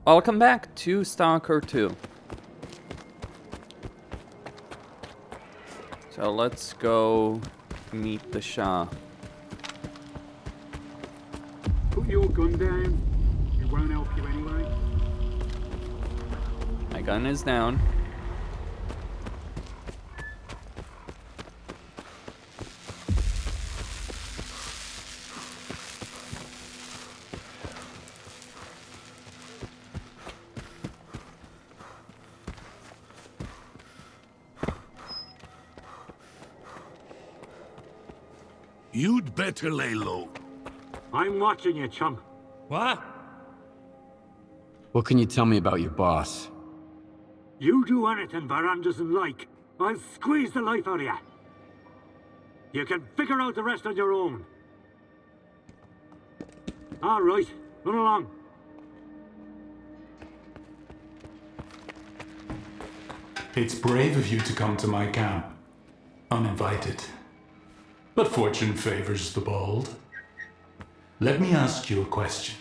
Welcome back to Stalker 2. So let's go meet the Shah. Put your gun down. It won't help you anyway. My gun is down. You'd better lay low. I'm watching you, chum. What? What can you tell me about your boss? You do anything Baran doesn't like, I'll squeeze the life out of you. You can figure out the rest on your own. All right, run along. It's brave of you to come to my camp, uninvited. But fortune favors the bold. Let me ask you a question.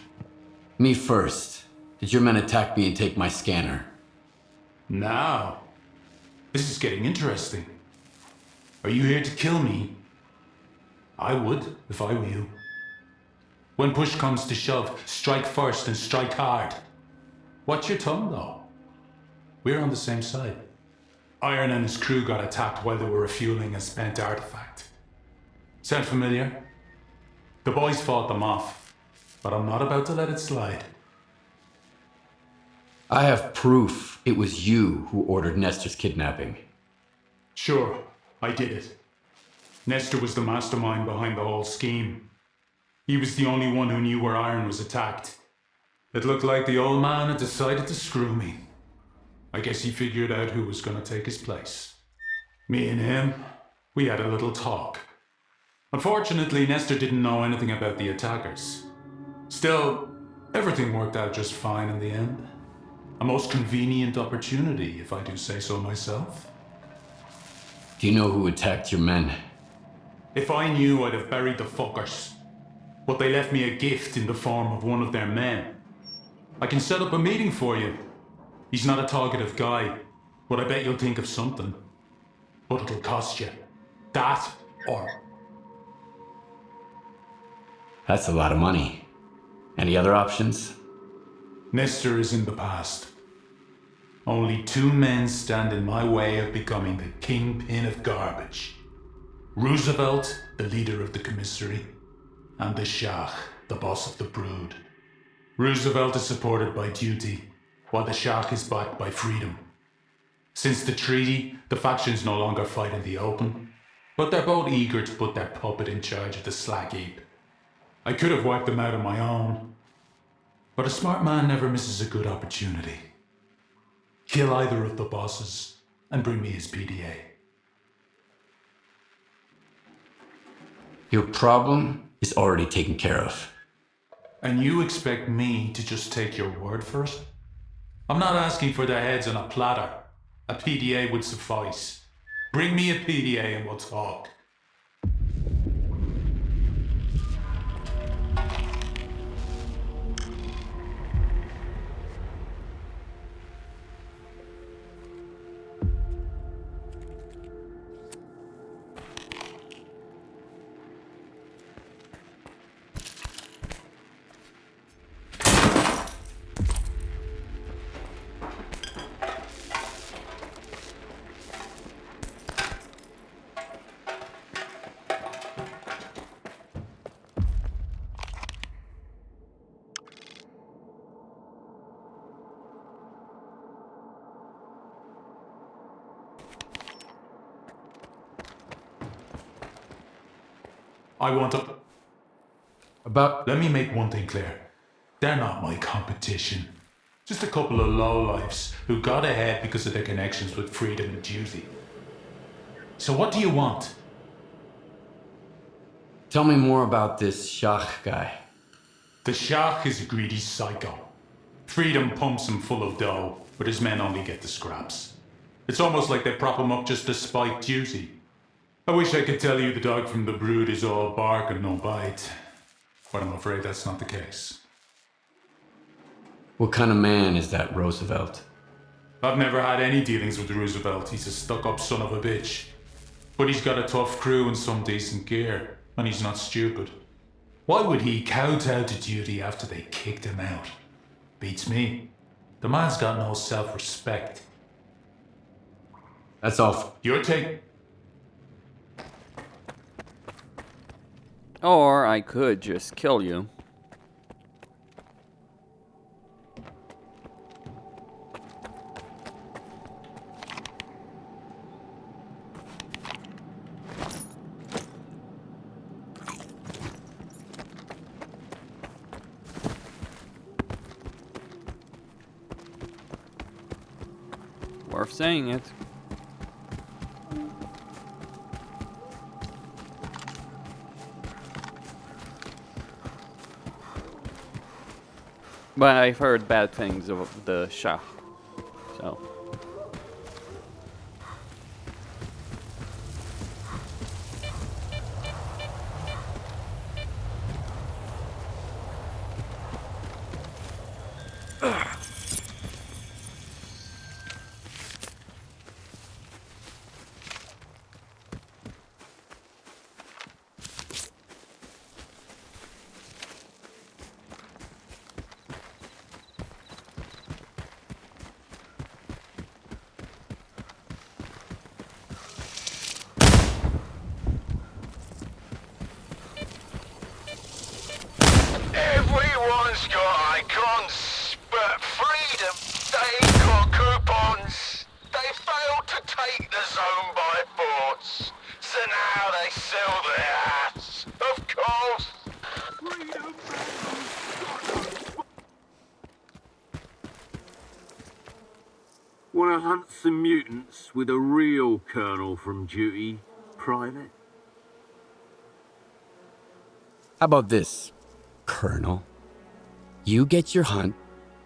Me first. Did your men attack me and take my scanner? Now, this is getting interesting. Are you here to kill me? I would, if I were you. When push comes to shove, strike first and strike hard. Watch your tongue, though. We're on the same side. Iron and his crew got attacked while they were refueling a spent artifact. Sound familiar? The boys fought them off, but I'm not about to let it slide. I have proof it was you who ordered Nestor's kidnapping. Sure, I did it. Nestor was the mastermind behind the whole scheme. He was the only one who knew where Iron was attacked. It looked like the old man had decided to screw me. I guess he figured out who was gonna take his place. Me and him, we had a little talk. Unfortunately, Nestor didn't know anything about the attackers. Still, everything worked out just fine in the end. A most convenient opportunity, if I do say so myself. Do you know who attacked your men? If I knew, I'd have buried the fuckers. But they left me a gift in the form of one of their men. I can set up a meeting for you. He's not a talkative guy, but I bet you'll think of something. But it'll cost you. That or... That's a lot of money. Any other options? Nestor is in the past. Only two men stand in my way of becoming the kingpin of garbage. Roosevelt, the leader of the commissary, and the Shah, the boss of the brood. Roosevelt is supported by duty, while the Shah is backed by freedom. Since the treaty, the factions no longer fight in the open, but they're both eager to put their puppet in charge of the slag heap. I could have wiped them out on my own, but a smart man never misses a good opportunity. Kill either of the bosses and bring me his PDA. Your problem is already taken care of. And you expect me to just take your word for it? I'm not asking for their heads on a platter. A PDA would suffice. Bring me a PDA and we'll talk. I want to... Let me make one thing clear. They're not my competition. Just a couple of lowlifes who got ahead because of their connections with freedom and duty. So what do you want? Tell me more about this Shah guy. The Shah is a greedy psycho. Freedom pumps him full of dough, but his men only get the scraps. It's almost like they prop him up just to spite duty. I wish I could tell you the dog from the brood is all bark and no bite, but I'm afraid that's not the case. What kind of man is that Roosevelt? I've never had any dealings with Roosevelt. He's a stuck-up son of a bitch. But he's got a tough crew and some decent gear, and he's not stupid. Why would he kowtow to duty after they kicked him out? Beats me. The man's got no self-respect. That's all. Your take? Or I could just kill you. Worth saying it. But I've heard bad things of the Shah, so. Everyone's got icons, but freedom, they ain't got coupons. They failed to take the zone by force, so now they sell their ass, of course. Freedom! Wanna hunt some mutants with a real colonel from duty, Private? How about this, Colonel? You get your hunt,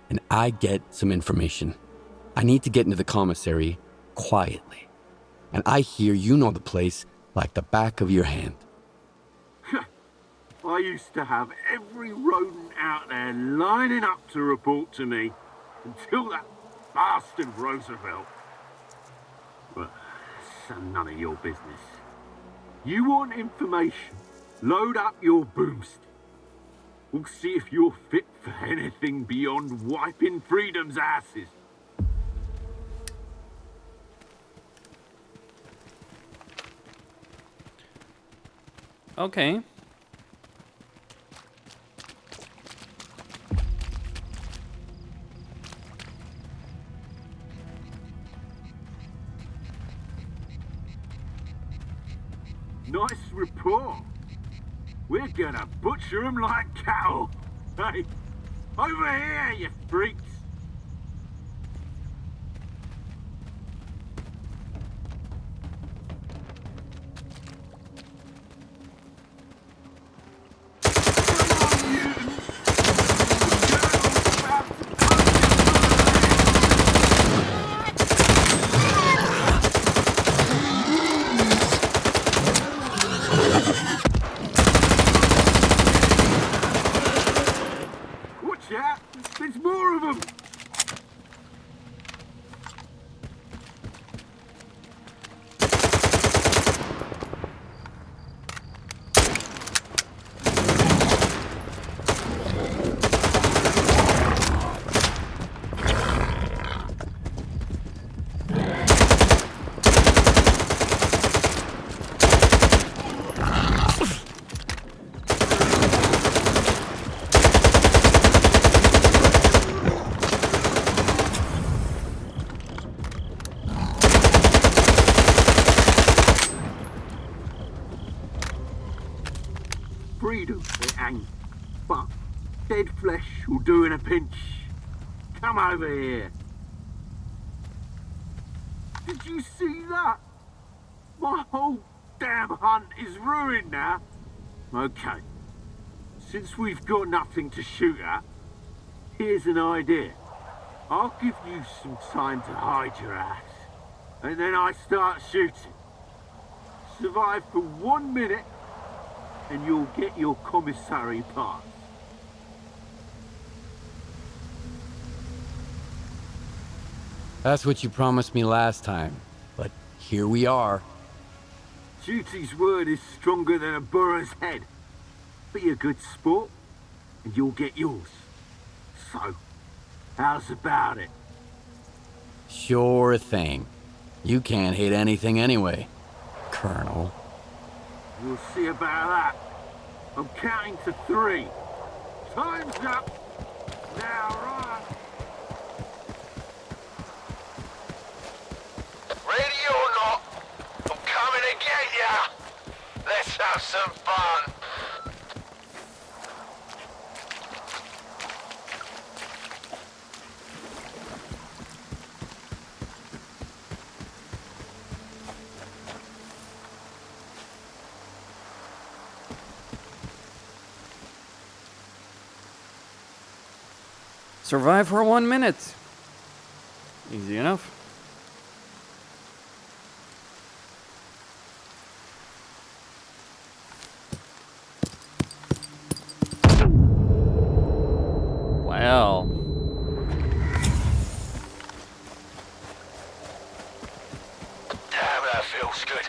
and I get some information. I need to get into the commissary quietly. And I hear you know the place like the back of your hand. I used to have every rodent out there lining up to report to me until that bastard Roosevelt. But that's none of your business. You want information? Load up your boomstick. We'll see if you're fit for anything beyond wiping freedom's asses. Okay. Nice report. We're gonna butcher 'em like cattle. Hey, over here, you freaks. There's more of them! Freedom, it ain't. But dead flesh will do in a pinch. Come over here. Did you see that? My whole damn hunt is ruined now. Okay. Since we've got nothing to shoot at, here's an idea. I'll give you some time to hide your ass. And then I start shooting. Survive for 1 minute and you'll get your commissary pass. That's what you promised me last time, but here we are. Duty's word is stronger than a burro's head. Be a good sport, and you'll get yours. So, how's about it? Sure thing. You can't hate anything anyway, Colonel. We'll see about that. I'm counting to 3. Time's up. Now, right. Ready or not, I'm coming to get ya! Let's have some fun! Survive for 1 minute. Easy enough. Well. Damn, that feels good.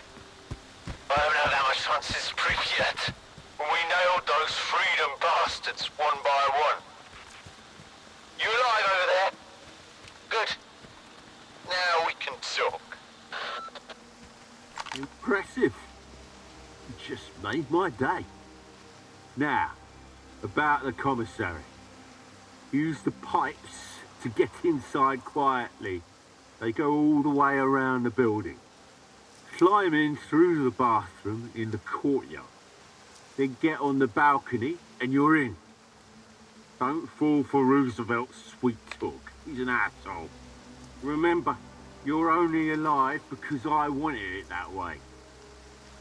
I haven't had that much fun since Pripyat, when we nailed those freedom bastards one by one. You alive over there? Good. Now we can talk. Impressive. You just made my day. Now, about the commissary. Use the pipes to get inside quietly. They go all the way around the building. Climb in through the bathroom in the courtyard. Then get on the balcony and you're in. Don't fall for Roosevelt's sweet talk. He's an asshole. Remember, you're only alive because I wanted it that way.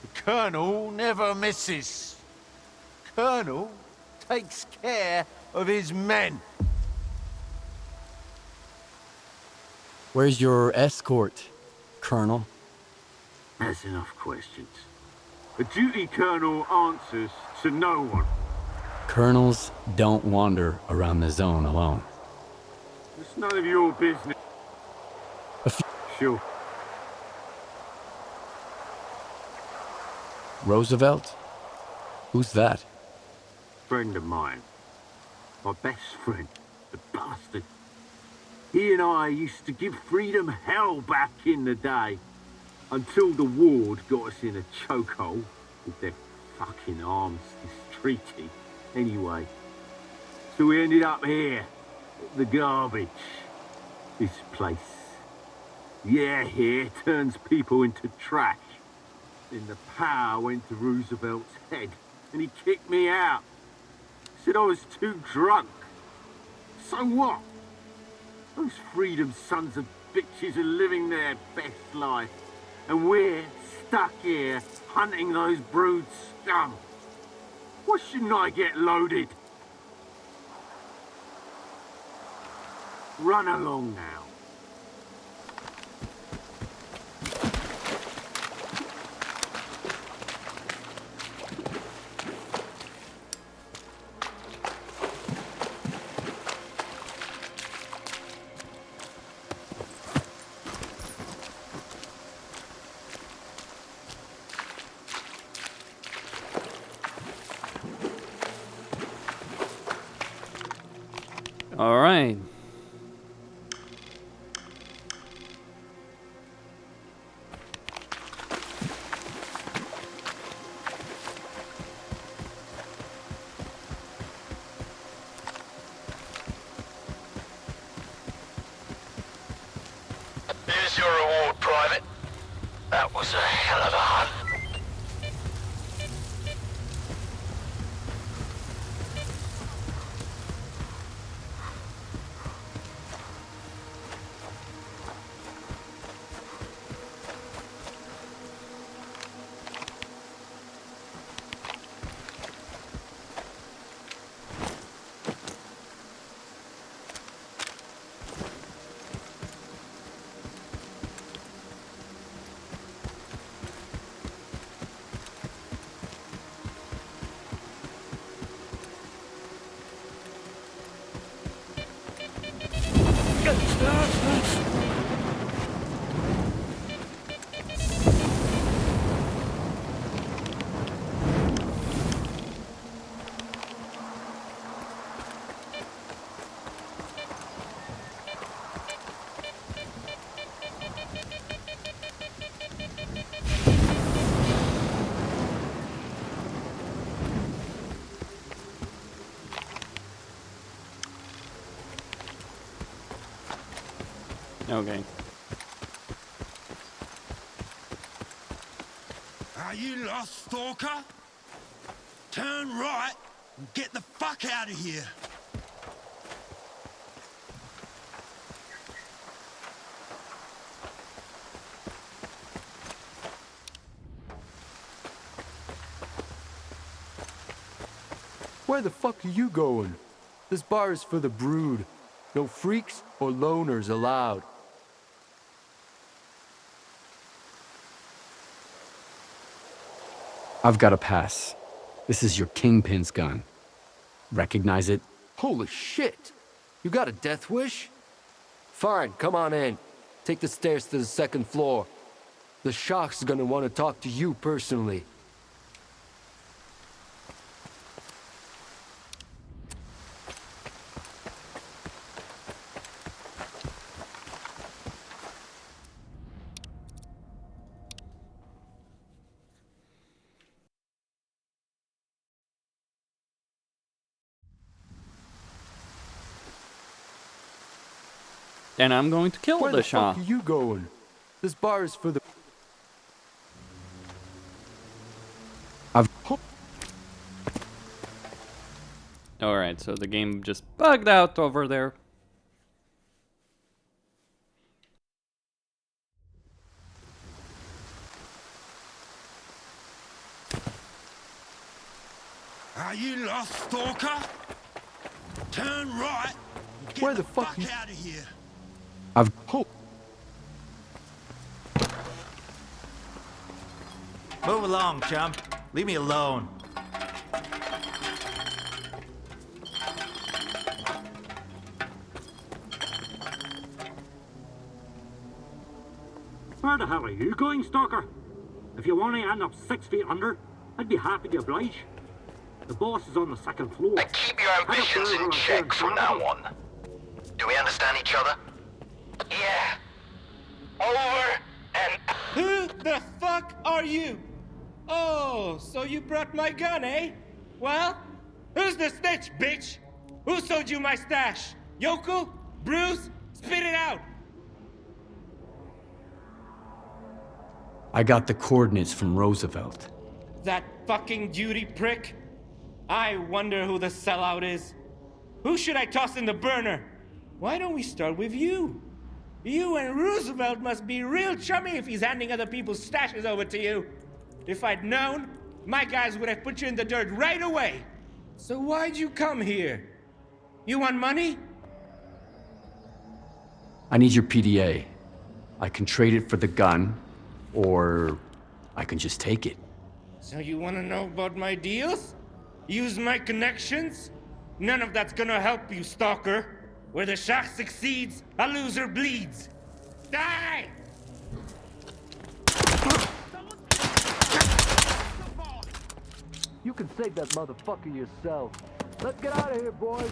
The Colonel never misses. Colonel takes care of his men. Where's your escort, Colonel? That's enough questions. A duty colonel answers to no one. Colonels don't wander around the zone alone. It's none of your business. Sure. Roosevelt? Who's that? Friend of mine. My best friend. The bastard. He and I used to give freedom hell back in the day. Until the ward got us in a chokehold with their fucking armistice treaty. Anyway. So we ended up here. At the garbage. This place. Yeah, here turns people into trash. Then the power went to Roosevelt's head, and he kicked me out. Said I was too drunk. So what? Those freedom sons of bitches are living their best life, and we're stuck here hunting those brood scum. Why shouldn't I get loaded? Run along now. All right. Here's your reward, Private. That was a hell of a hunt. Okay. Are you lost, Stalker? Turn right and get the fuck out of here. Where the fuck are you going? This bar is for the brood. No freaks or loners allowed. I've got a pass. This is your kingpin's gun. Recognize it? Holy shit! You got a death wish? Fine, come on in. Take the stairs to the second floor. The Shach's gonna want to talk to you personally. Then I'm going to kill Where the the Shah. fuck are you going? This bar is for the... Alright, so the game just bugged out over there. Are you lost, Stalker? Turn right and get Where the the fuck fuck you- out of here. I've... Move along, chump. Leave me alone. Where the hell are you going, Stalker? If you want to end up 6 feet under, I'd be happy to oblige. The boss is on the second floor. And keep your ambitions in check from now on. Do we understand each other? Yeah. Over and... Who the fuck are you? Oh, so you brought my gun, eh? Well, who's the snitch, bitch? Who sold you my stash? Yokel? Bruce? Spit it out! I got the coordinates from Roosevelt. That fucking duty prick? I wonder who the sellout is. Who should I toss in the burner? Why don't we start with you? You and Roosevelt must be real chummy if he's handing other people's stashes over to you. If I'd known, my guys would have put you in the dirt right away. So why'd you come here? You want money? I need your PDA. I can trade it for the gun, or I can just take it. So you wanna know about my deals? Use my connections? None of that's gonna help you, Stalker. Where the Shah succeeds, a loser bleeds. Die! You can save that motherfucker yourself. Let's get out of here, boys.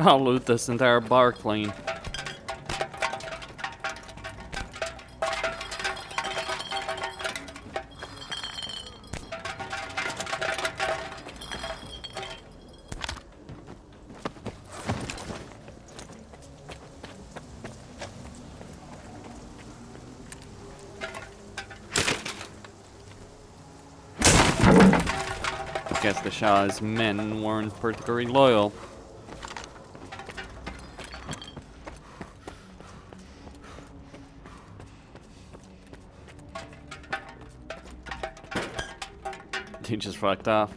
I'll loot this entire bar clean. Guess the Shah's men weren't particularly loyal. He just fucked off.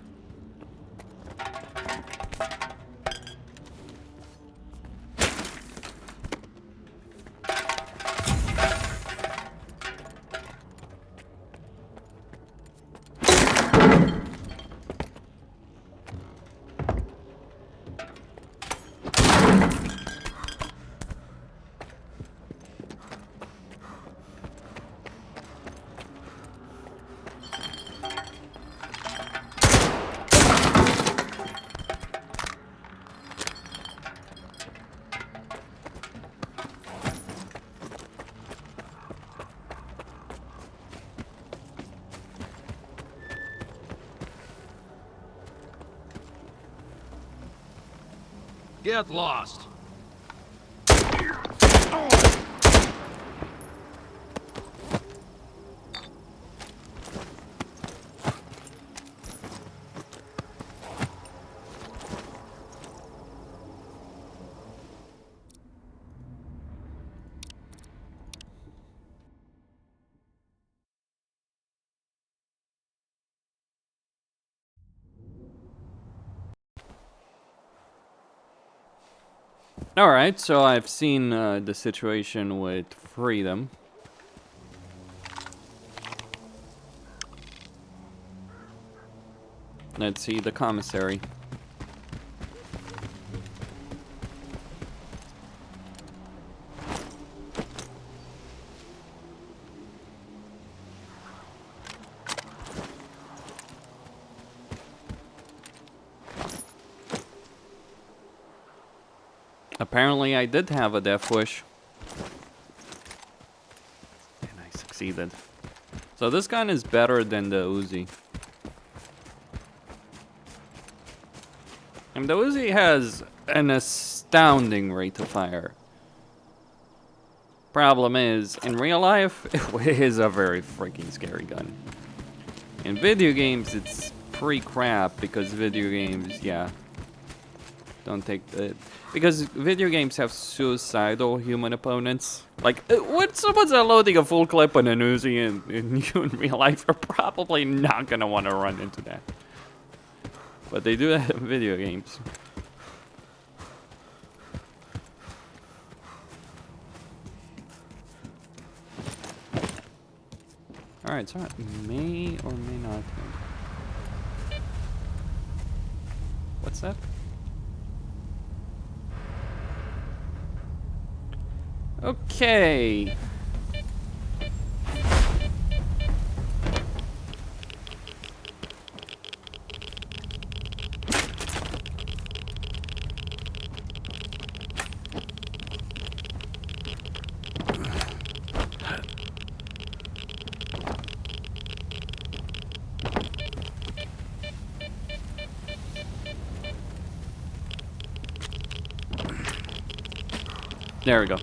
Get lost. Alright, so I've seen the situation with freedom. Let's see the commissary. Apparently I did have a death wish. And I succeeded. So this gun is better than the Uzi. And the Uzi has an astounding rate of fire. Problem is, in real life, it is a very freaking scary gun. In video games, it's pretty crap because video games, yeah, don't take the... Because video games have suicidal human opponents. Like, when someone's unloading a full clip on an Uzi and you in real life are probably not gonna want to run into that. But they do that in video games. Alright, so it may or may not. What's that? Okay. There we go.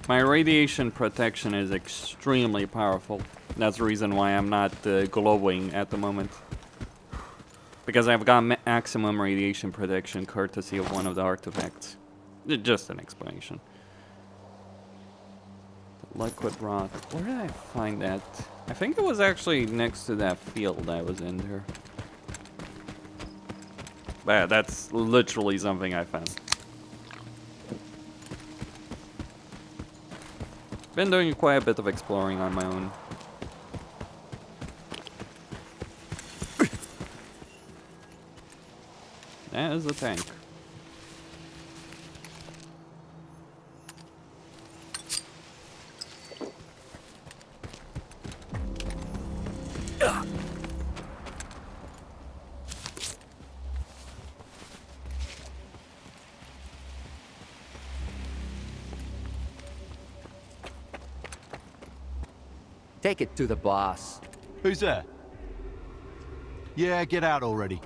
My radiation protection is extremely powerful. That's the reason why I'm not glowing at the moment. Because I've got maximum radiation protection courtesy of one of the artifacts. Just an explanation. The liquid rock. Where did I find that? I think it was actually next to that field I was in there. That's literally something I found. Been doing quite a bit of exploring on my own. There's a tank. Take it to the boss. Who's there? Yeah, get out already.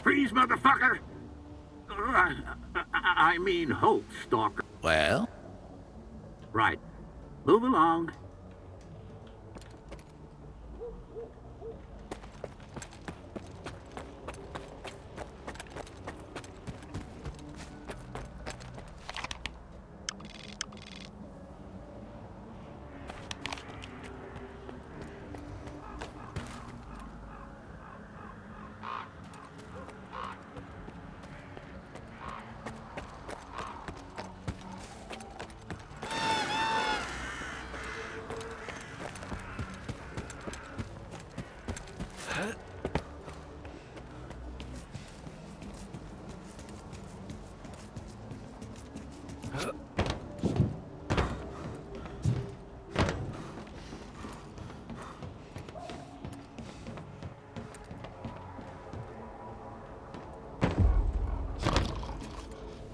Freeze, motherfucker! I mean, halt, Stalker. Well? Right. Move along.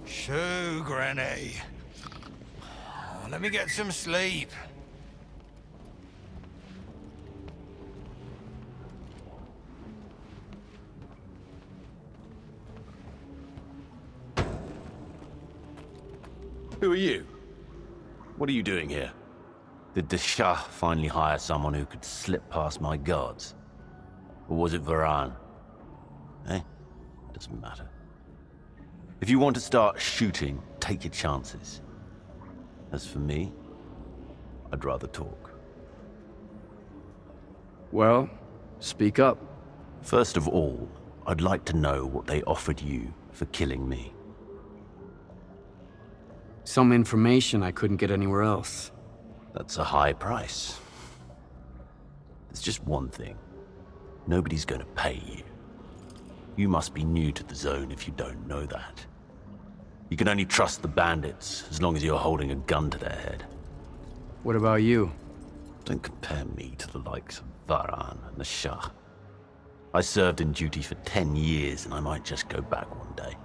Shoo, Granny. Let me get some sleep. Who are you? What are you doing here? Did the Shah finally hire someone who could slip past my guards? Or was it Varan? Eh? Doesn't matter. If you want to start shooting, take your chances. As for me, I'd rather talk. Well, speak up. First of all, I'd like to know what they offered you for killing me. Some information I couldn't get anywhere else. That's a high price. There's just one thing. Nobody's gonna pay you. You must be new to the zone if you don't know that. You can only trust the bandits as long as you're holding a gun to their head. What about you? Don't compare me to the likes of Varan and the Shah. I served in duty for 10 years and I might just go back one day.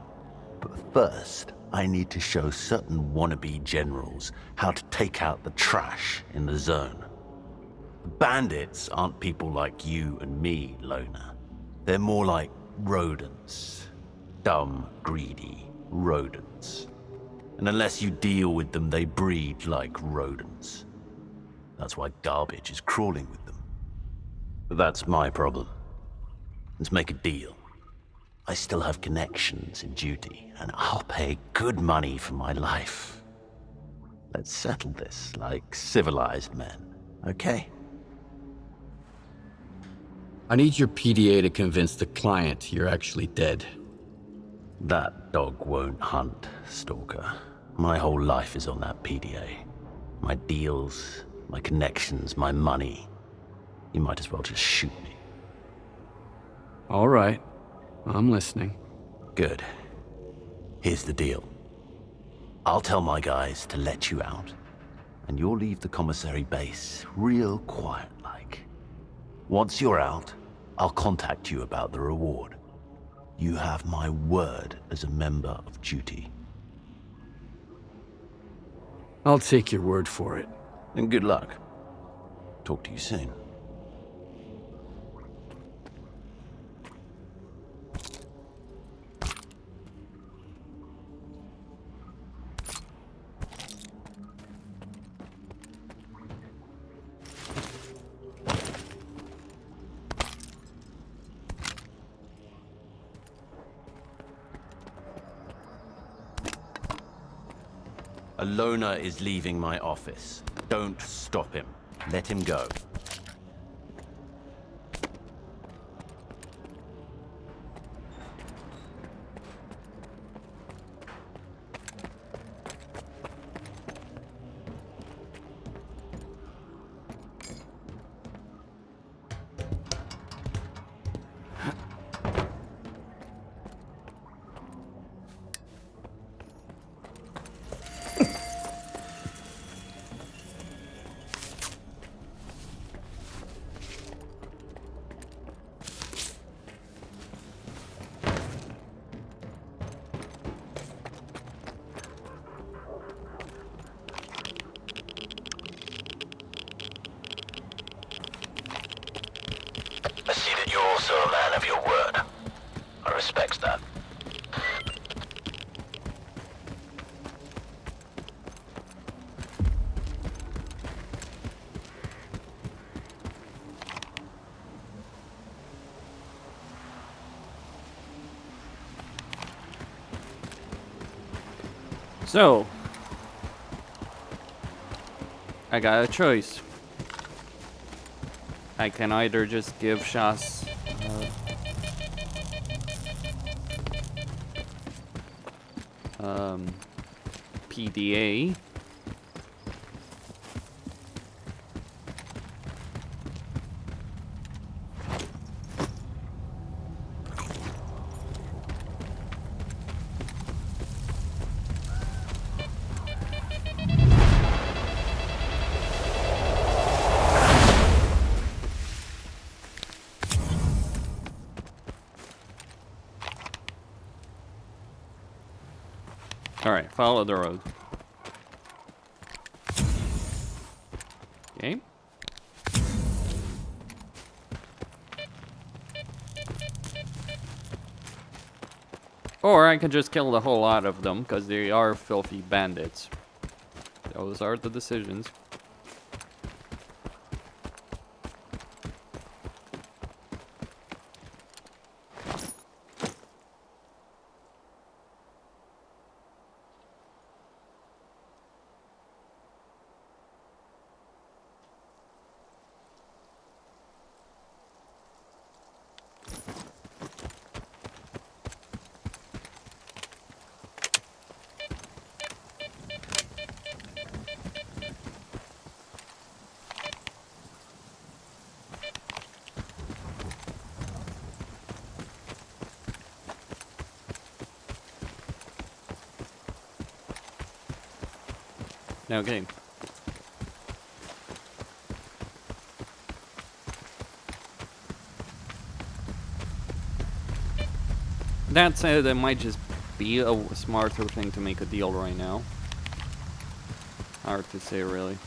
But first, I need to show certain wannabe generals how to take out the trash in the zone. The bandits aren't people like you and me, Lona. They're more like rodents. Dumb, greedy rodents. And unless you deal with them, they breed like rodents. That's why garbage is crawling with them. But that's my problem. Let's make a deal. I still have connections in duty, and I'll pay good money for my life. Let's settle this like civilized men, okay? I need your PDA to convince the client you're actually dead. That dog won't hunt, Stalker. My whole life is on that PDA. My deals, my connections, my money. You might as well just shoot me. All right. I'm listening. Good. Here's the deal. I'll tell my guys to let you out, and you'll leave the commissary base real quiet-like. Once you're out, I'll contact you about the reward. You have my word as a member of duty. I'll take your word for it. And good luck. Talk to you soon. A loner is leaving my office. Don't stop him. Let him go. I see that you're also a man of your word. I respect that. So, I got a choice. I can either just give Shas PDA, alright, follow the road. Okay. Or I could just kill the whole lot of them, because they are filthy bandits. Those are the decisions. Okay. That said, it might just be a smarter thing to make a deal right now. Hard to say, really.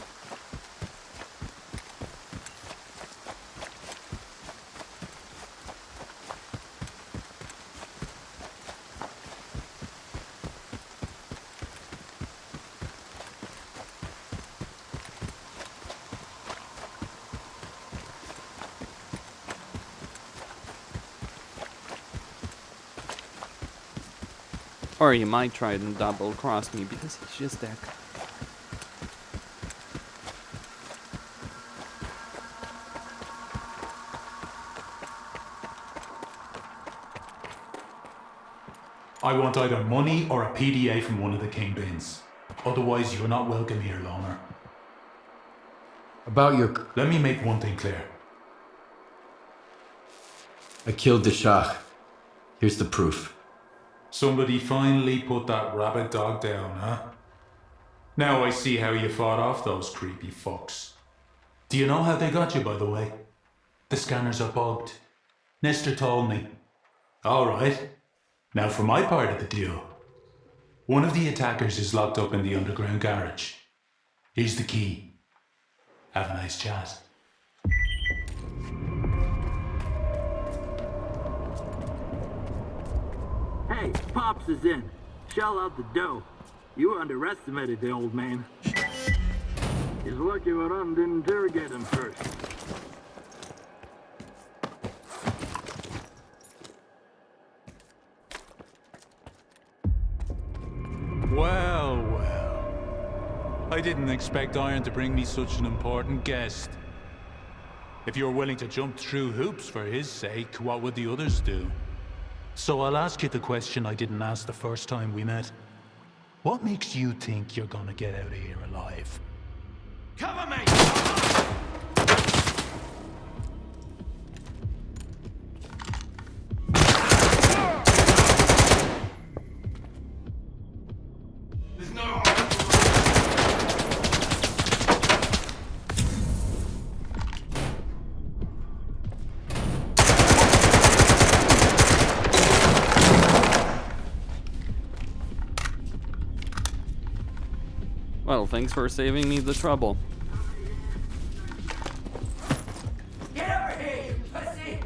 Or you might try and double cross me because he's just that guy. I want either money or a PDA from one of the kingpins. Otherwise, you're not welcome here longer. About your... Let me make one thing clear. I killed the Shah. Here's the proof. Somebody finally put that rabbit dog down, huh? Now I see how you fought off those creepy fucks. Do you know how they got you, by the way? The scanners are bugged. Nestor told me. Alright. Now for my part of the deal. One of the attackers is locked up in the underground garage. Here's the key. Have a nice chat. Hey, Pops is in. Shell out the dough. You underestimated the old man. He's lucky Lorem didn't interrogate him first. Well, well. didn't expect Iron to bring me such an important guest. If you're willing to jump through hoops for his sake, what would the others do? So I'll ask you the question I didn't ask the first time we met. What makes you think you're gonna get out of here alive? Cover me! There's no... Well, thanks for saving me the trouble. Get over here, you pussy!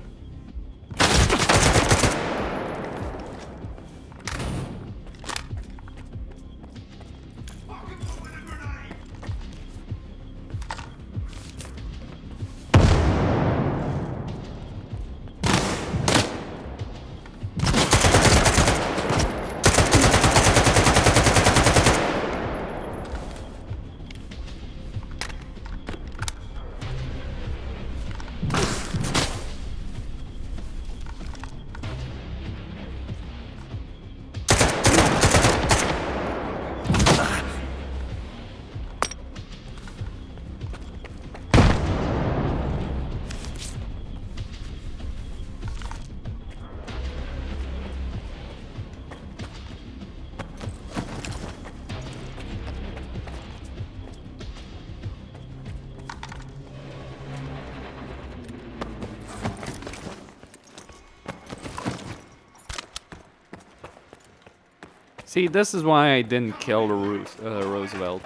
See, this is why I didn't kill the Roosevelt.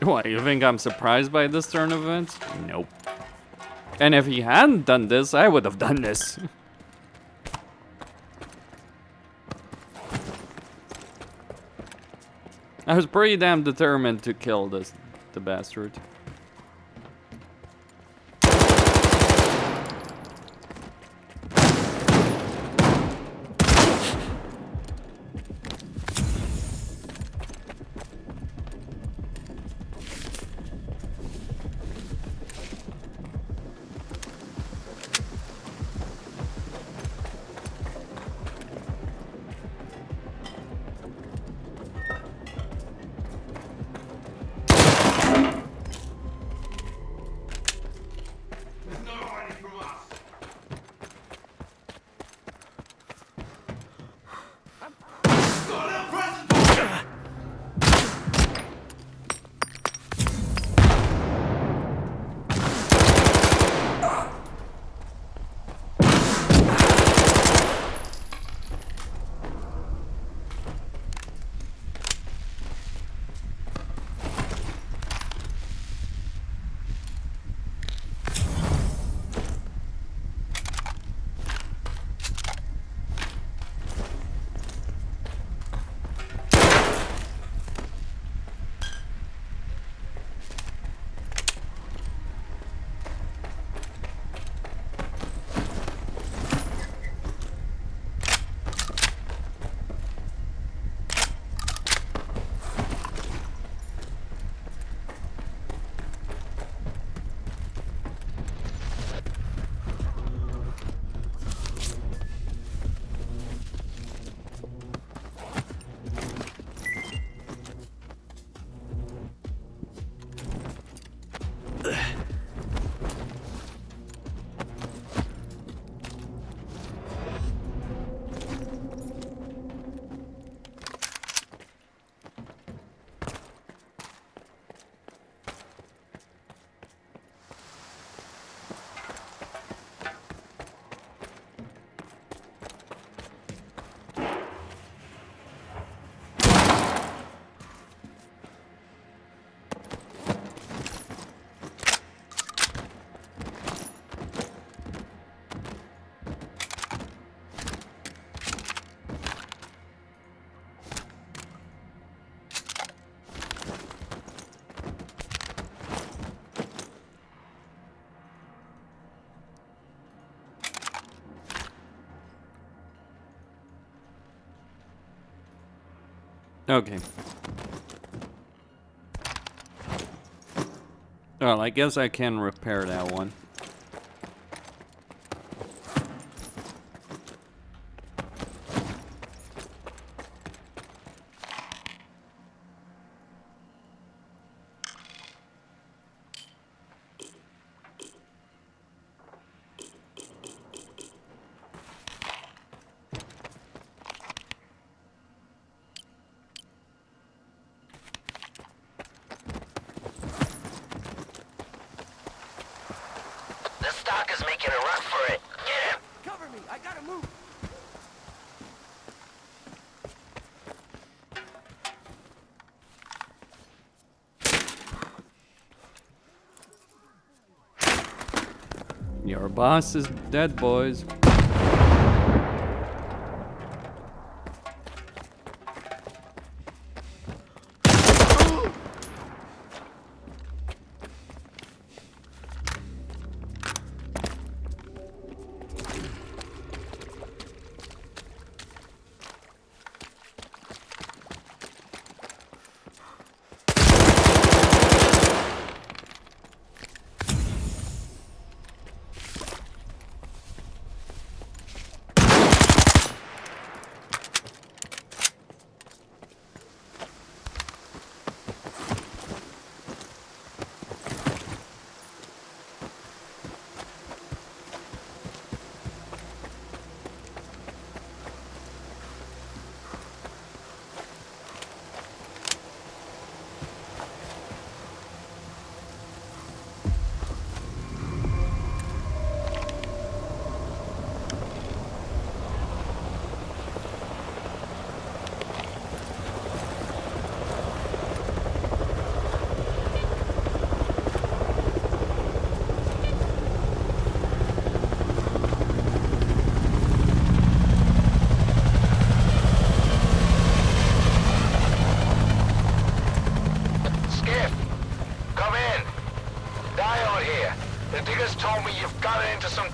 What, you think I'm surprised by this turn of events? Nope. And if he hadn't done this, I would have done this. I was pretty damn determined to kill the bastard. Okay. Well, I guess I can repair that one. Stalker's making a run for it. Get him! Cover me! I gotta move! Your boss is dead, boys.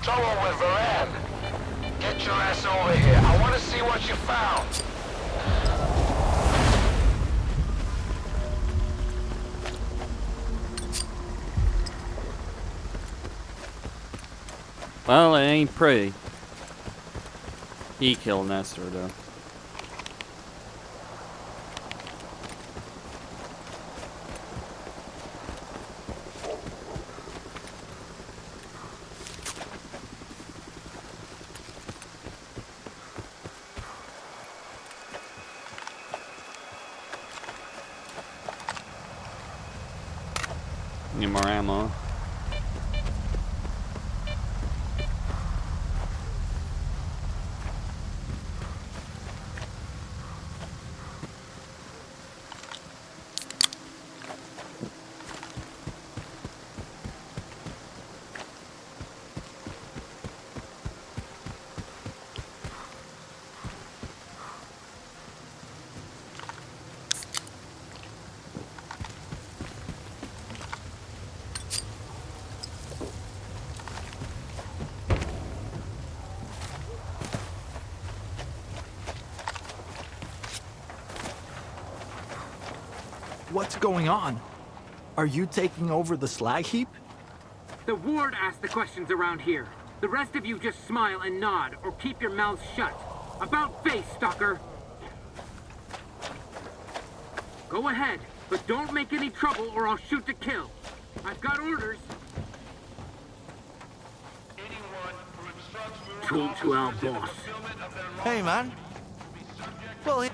trouble with Lorem. Get your ass over here. I want to see what you found. Well, it ain't pretty. He killed Nestor, though. Need more ammo. What's going on? Are you taking over the slag heap? The ward asks the questions around here. The rest of you just smile and nod, or keep your mouths shut. About face, Stalker! Go ahead, but don't make any trouble or I'll shoot to kill. I've got orders. Talk to our boss. Hey, man. Well,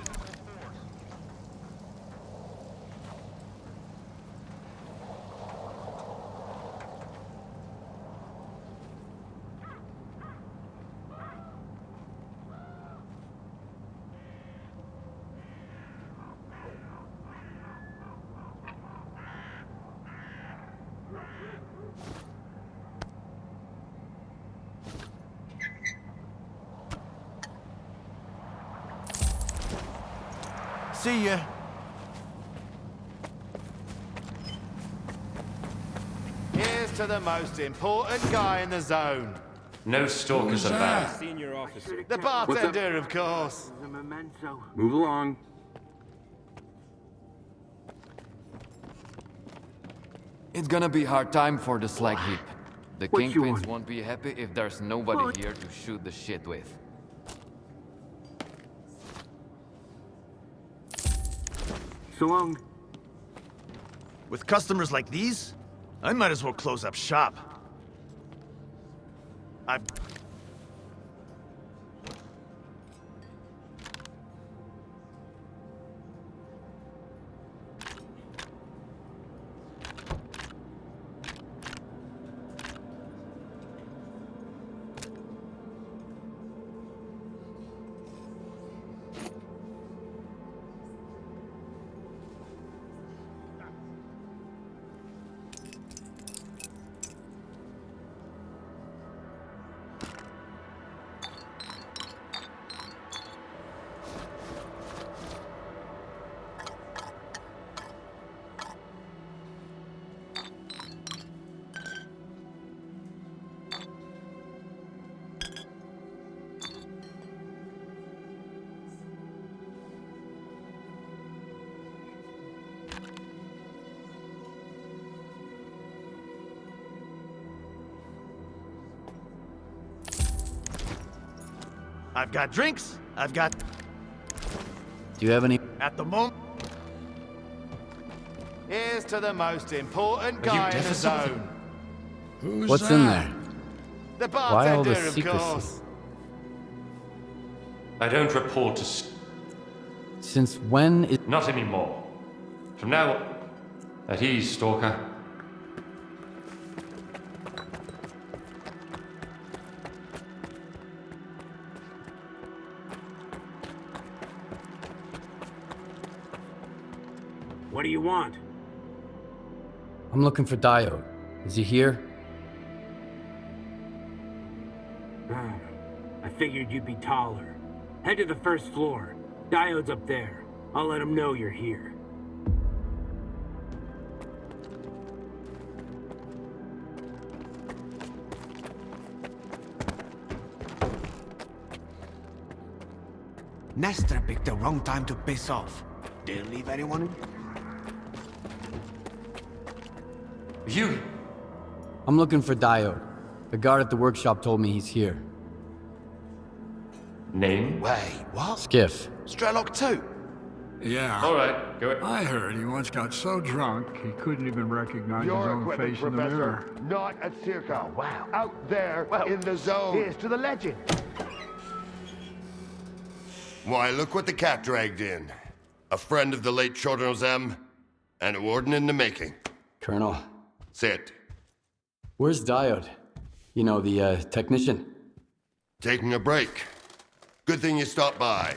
see ya. Here's to the most important guy in the zone. No stalkers about. Senior officer. The bartender, of course. Move along. It's gonna be hard time for the slag heap. The What you kingpins want? won't be happy if there's nobody here to shoot the shit with. So long. With customers like these, I might as well close up shop. I've got drinks. I've got... Do you have any? At the moment... Here's to the most important guy in the zone. Who's What's in there? The Why all the bartender, of secrecy? course. I don't report to... Since when is... Not anymore. From now on... At ease, Stalker. What do you want? I'm looking for Diode. Is he here? I figured you'd be taller. Head to the first floor. Diode's up there. I'll let him know you're here. Nestor picked the wrong time to piss off. Didn't leave anyone. You? I'm looking for Diode. The guard at the workshop told me he's here. Name? Wait, what? Skiff. Strelok 2? Yeah. All right, go ahead. I heard he once got so drunk he couldn't even recognize his own face in the mirror. Not at Circa. Wow. Out there in the zone. Here's to the legend. Why, look what the cat dragged in. A friend of the late Chornobyl, and a warden in the making. Colonel. Sit. Where's Diode? You know, the technician. Taking a break. Good thing you stopped by.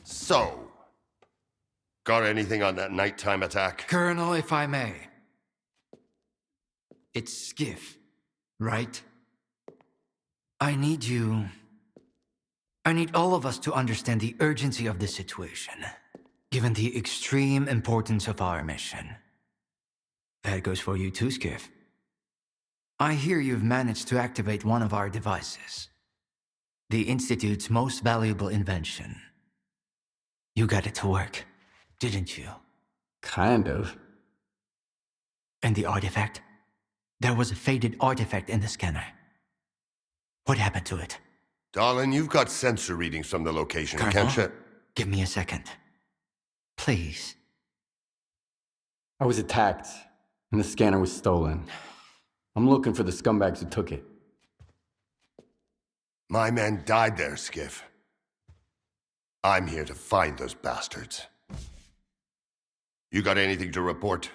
So, got anything on that nighttime attack? Colonel, if I may. It's Skiff, right? I need all of us to understand the urgency of the situation, given the extreme importance of our mission. That goes for you too, Skiff. I hear you've managed to activate one of our devices. The Institute's most valuable invention. You got it to work, didn't you? Kind of. And the artifact? There was a faded artifact in the scanner. What happened to it? Darling, you've got sensor readings from the location, Colonel, can't you? give me a second. Please. I was attacked, and the scanner was stolen. I'm looking for the scumbags who took it. My men died there, Skiff. I'm here to find those bastards. You got anything to report?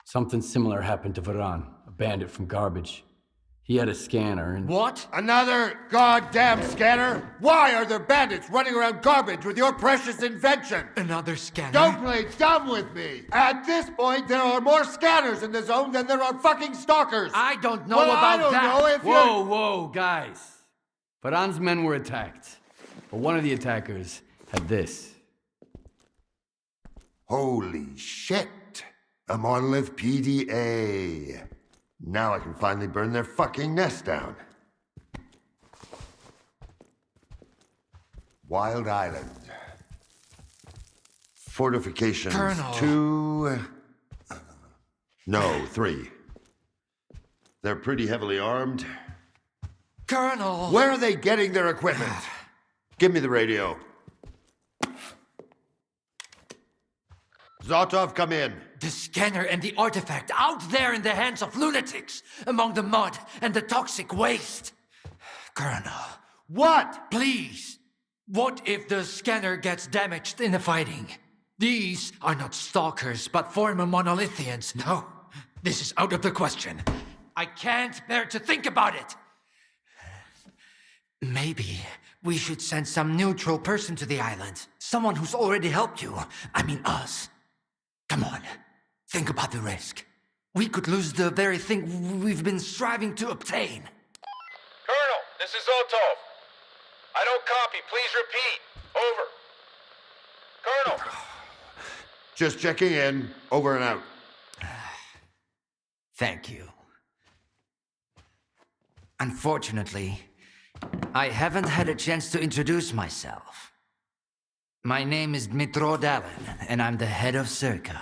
Something similar happened to Varan, a bandit from Garbage. He had a scanner and... What? Another goddamn scanner? Why are there bandits running around Garbage with your precious invention? Another scanner? Don't play dumb with me! At this point, there are more scanners in the zone than there are fucking stalkers! I don't know well, about I don't that! know if Whoa, guys. Varan's men were attacked. But one of the attackers had this. Holy shit! A monolith PDA. Now I can finally burn their fucking nest down. Wild Island. Fortifications. Colonel. 2... No, 3. They're pretty heavily armed. Colonel! Where are they getting their equipment? Give me the radio. Zotov, come in. The scanner and the artifact out there in the hands of lunatics, among the mud and the toxic waste. Colonel. What? Please. What if the scanner gets damaged in the fighting? These are not stalkers, but former monolithians. No, this is out of the question. I can't bear to think about it. Maybe we should send some neutral person to the island. Someone who's already helped you. I mean us. Come on, think about the risk. We could lose the very thing we've been striving to obtain. Colonel, this is Zotov. I don't copy. Please repeat. Over. Colonel. Just checking in. Over and out. Thank you. Unfortunately, I haven't had a chance to introduce myself. My name is Dmitro Dalin, and I'm the head of Circa,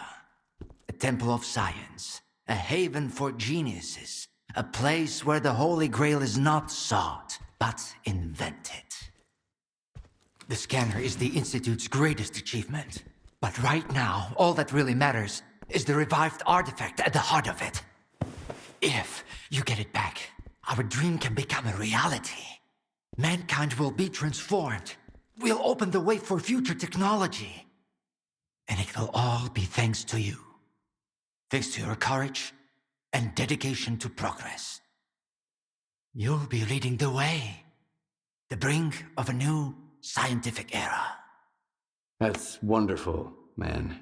a temple of science, a haven for geniuses, a place where the Holy Grail is not sought, but invented. The scanner is the Institute's greatest achievement, but right now, all that really matters is the revived artifact at the heart of it. If you get it back, our dream can become a reality. Mankind will be transformed. We'll open the way for future technology. And it will all be thanks to you. Thanks to your courage and dedication to progress. You'll be leading the way. The brink of a new scientific era. That's wonderful, man.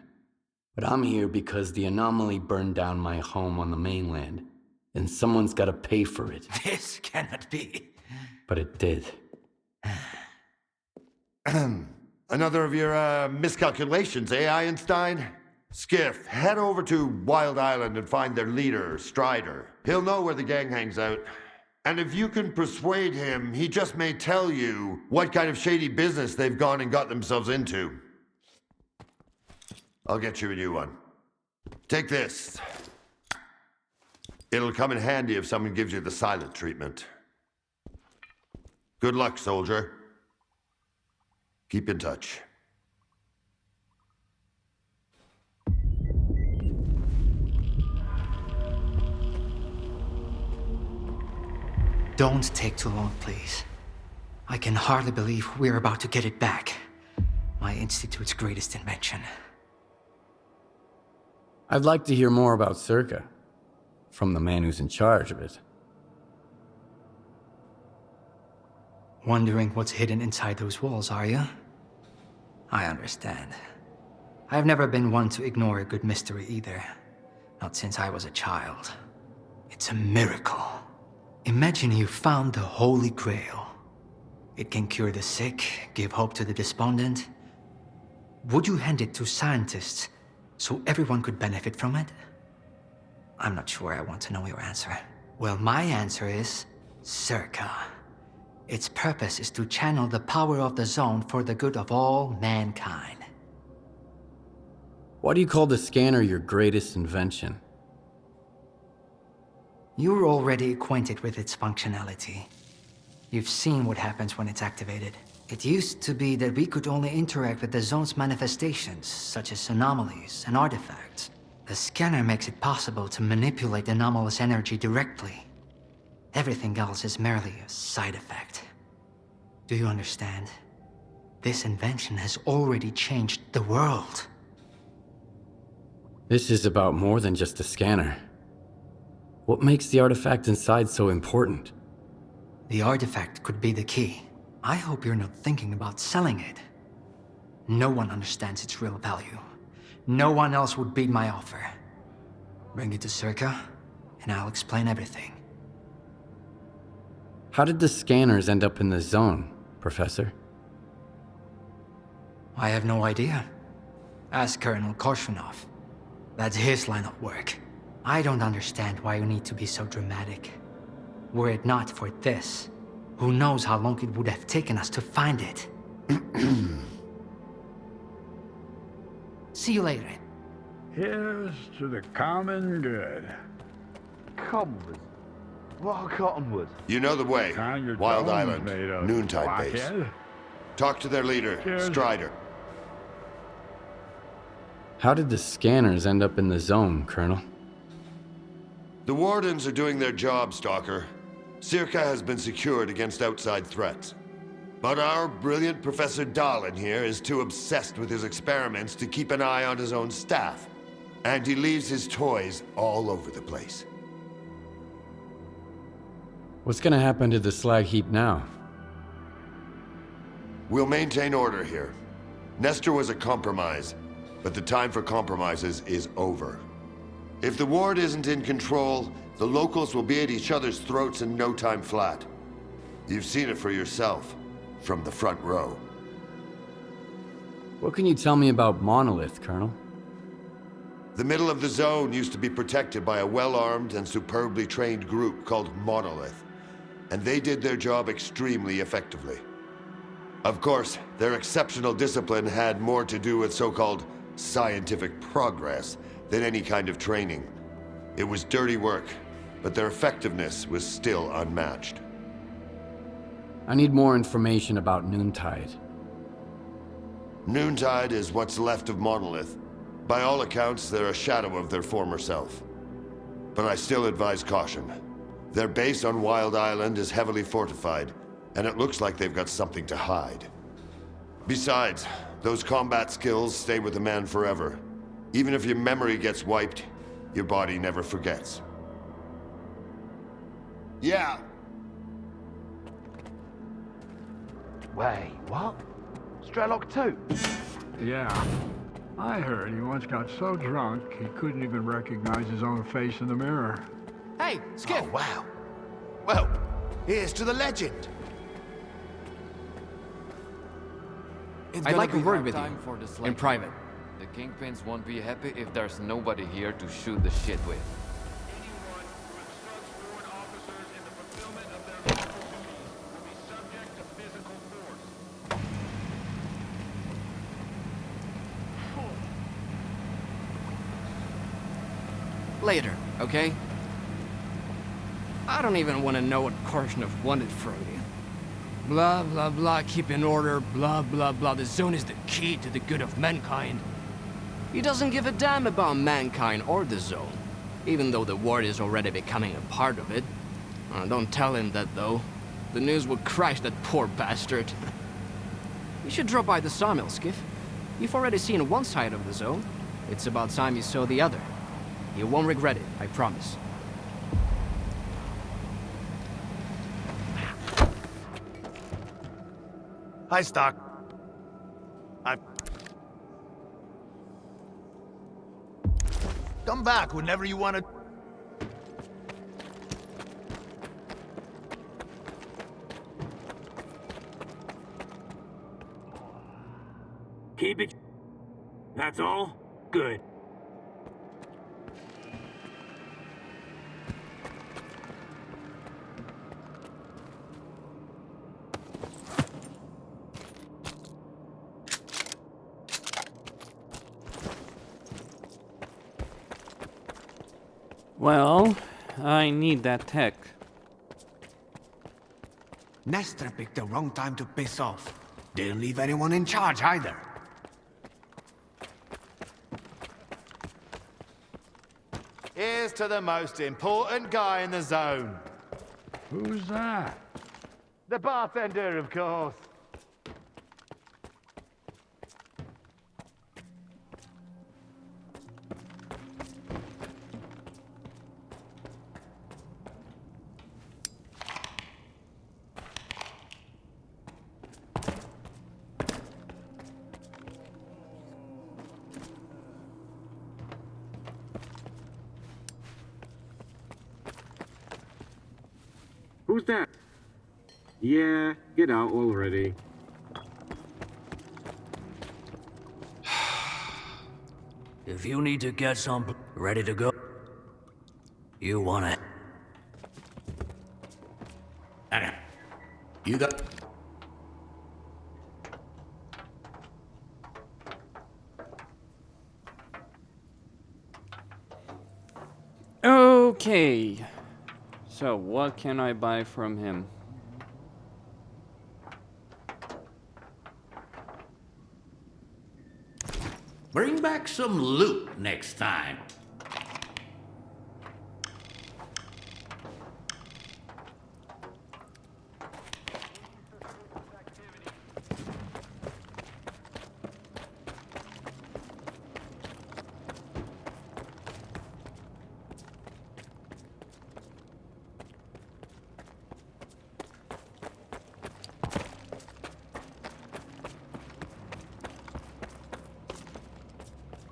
But I'm here because the anomaly burned down my home on the mainland, and someone's gotta pay for it. This cannot be. But it did. Another of your miscalculations, eh, Einstein? Skiff, head over to Wild Island and find their leader, Strider. He'll know where the gang hangs out. And if you can persuade him, he just may tell you what kind of shady business they've gone and got themselves into. I'll get you a new one. Take this. It'll come in handy if someone gives you the silent treatment. Good luck, soldier. Keep in touch. Don't take too long, please. I can hardly believe we're about to get it back. My Institute's greatest invention. I'd like to hear more about Circa. From the man who's in charge of it. Wondering what's hidden inside those walls, are you? I understand. I've never been one to ignore a good mystery either. Not since I was a child. It's a miracle. Imagine you found the Holy Grail. It can cure the sick, give hope to the despondent. Would you hand it to scientists so everyone could benefit from it? I'm not sure I want to know your answer. Well, my answer is Circa. Its purpose is to channel the power of the zone for the good of all mankind. Why do you call the scanner your greatest invention? You're already acquainted with its functionality. You've seen what happens when it's activated. It used to be that we could only interact with the zone's manifestations, such as anomalies and artifacts. The scanner makes it possible to manipulate anomalous energy directly. Everything else is merely a side effect. Do you understand? This invention has already changed the world. This is about more than just a scanner. What makes the artifact inside so important? The artifact could be the key. I hope you're not thinking about selling it. No one understands its real value. No one else would beat my offer. Bring it to Circa, and I'll explain everything. How did the scanners end up in the zone, Professor? I have no idea. Ask Colonel Korshunov. That's his line of work. I don't understand why you need to be so dramatic. Were it not for this, who knows how long it would have taken us to find it. See you later. Here's to the common good. Cottonwood. What are cottonwood? You know the way. Wild Island, made of, noontide base. blockhead. Talk to their leader, Cheers. Strider. How did the scanners end up in the zone, Colonel? The Wardens are doing their job, Stalker. Circa has been secured against outside threats. But our brilliant Professor Dahlin here is too obsessed with his experiments to keep an eye on his own staff. And he leaves his toys all over the place. What's gonna happen to the slag heap now? We'll maintain order here. Nestor was a compromise, but the time for compromises is over. If the ward isn't in control, the locals will be at each other's throats in no time flat. You've seen it for yourself, from the front row. What can you tell me about Monolith, Colonel? The middle of the zone used to be protected by a well-armed and superbly trained group called Monolith, and they did their job extremely effectively. Of course, their exceptional discipline had more to do with so-called scientific progress than any kind of training. It was dirty work, but their effectiveness was still unmatched. I need more information about Noontide. Noontide is what's left of Monolith. By all accounts, they're a shadow of their former self. But I still advise caution. Their base on Wild Island is heavily fortified, and it looks like they've got something to hide. Besides, those combat skills stay with a man forever. Even if your memory gets wiped, your body never forgets. Yeah. Wait, what? Strelok 2? Yeah. I heard he once got so drunk he couldn't even recognize his own face in the mirror. Hey, Skip! Oh, wow. Well, here's to the legend. I'd like a word with time you, for the in slag private. heap. The Kingpins won't be happy if there's nobody here to shoot the shit with. Later, okay? I don't even want to know what Korshunov wanted from you. Blah, blah, blah, keep in order, blah, blah, blah. The zone is the key to the good of mankind. He doesn't give a damn about mankind or the zone, even though the ward is already becoming a part of it. Don't tell him that, though. The news will crush that poor bastard. You should drop by the sawmill, Skiff. You've already seen one side of the zone. It's about time you saw the other. You won't regret it, I promise. Hi, Stock. Come back whenever you want to. Keep it. That's all? Good. Well, I need that tech. Nestor picked the wrong time to piss off. Didn't leave anyone in charge either. Here's to the most important guy in the zone. Who's that? The bartender, of course. Who's that? Yeah, get out already. If you need to get some ready to go, you want it. You got... Okay. So, what can I buy from him? Bring back some loot next time.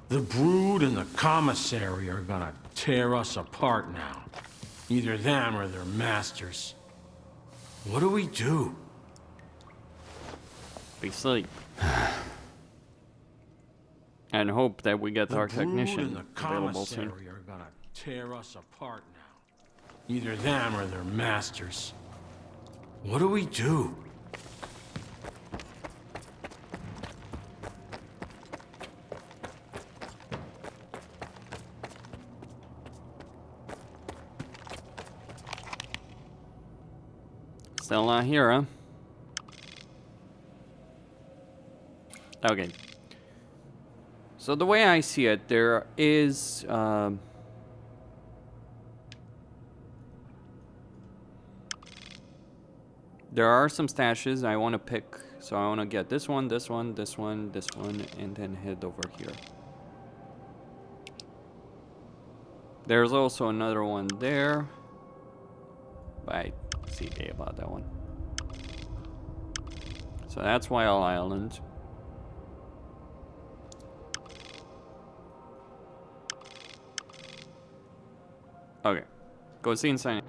The Brood and the Commissary are gonna tear us apart now. Either them or their masters. What do we do? We sleep. And hope that we get our technician and the available soon. Commissary are gonna tear us apart now. Either them or their masters. What do we do? Still not here, huh? Okay. So the way I see it, there is... there are some stashes I want to pick. So I want to get this one, this one, this one, this one, and then head over here. There's also another one there. But I see about that one. So that's Wild Island. Okay. Go see inside.